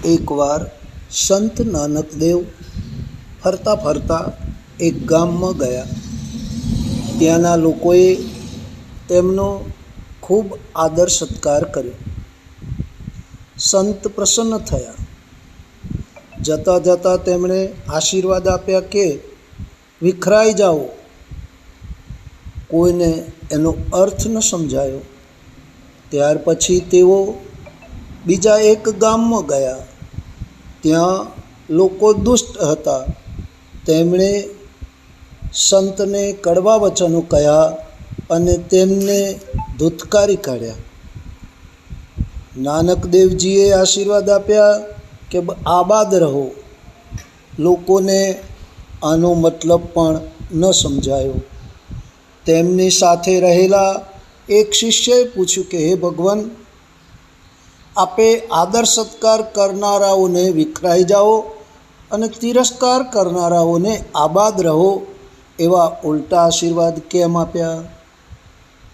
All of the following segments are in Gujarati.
એકવાર સંત નાનકદેવ ફરતા ફરતા એક ગામમાં ગયા. ત્યાંના લોકોએ તેમનો ખૂબ આદર સત્કાર કર્યો. સંત પ્રસન્ન થયા. જતાં જતાં તેમણે આશીર્વાદ આપ્યા કે વિખરાઈ જાઓ. કોઈને એનો અર્થ ન સમજાયો. ત્યાર પછી તેઓ બીજા એક ગામમાં ગયા. ત્યાં લોકો દુષ્ટ હતા. તેમણે સંતને કડવા વચનો કહ્યા અને તેમને ધુત્કારી કાઢ્યા. નાનકદેવજીએ આશીર્વાદ આપ્યા કે આબાદ રહો. લોકોને આનો મતલબ પણ ન સમજાયો. તેમની સાથે રહેલા એક શિષ્યએ પૂછ્યું કે હે ભગવાન, આપે આદર સત્કાર કરનારાઓને વિખરાઈ જાઓ અને તિરસ્કાર કરનારાઓને આબાદ રહો એવા ઉલટા આશીર્વાદ કેમ આપ્યા?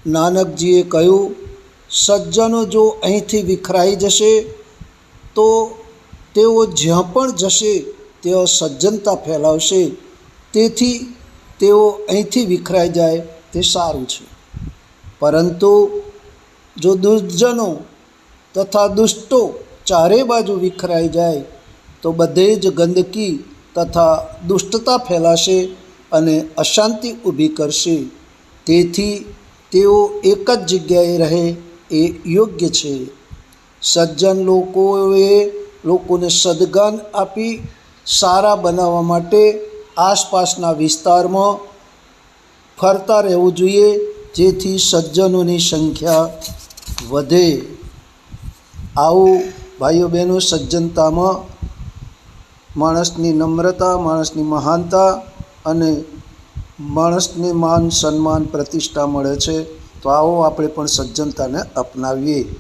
નાનકજીએ કહ્યું, સજ્જનો જો અહીંથી વિખરાઈ જશે તો તેઓ જ્યાં પણ જશે ત્યાં સજ્જનતા ફેલાવશે. તેથી તેઓ અહીંથી વિખરાઈ જાય તે સારું છે. પરંતુ જો દુર્જનો તથા દુષ્ટો ચારે બાજુ વિખરાઈ જાય તો બધે જ ગંદકી તથા દુષ્ટતા ફેલાશે અને અશાંતિ ઊભી કરશે. તેથી તેઓ એક જ જગ્યાએ રહે એ યોગ્ય છે. સજ્જન લોકોને સદગાન આપી સારા બનાવવા માટે આસપાસના વિસ્તારમાં ફરતા રહેવું જોઈએ, જેથી સજ્જનોની સંખ્યા વધે. આવું ભાઈઓ બહેનો, સજ્જનતામાં માણસની નમ્રતા, માણસની મહાનતા અને માણસને માન સન્માન પ્રતિષ્ઠા મળે છે. તો આવો આપણે પણ સજ્જનતાને અપનાવીએ.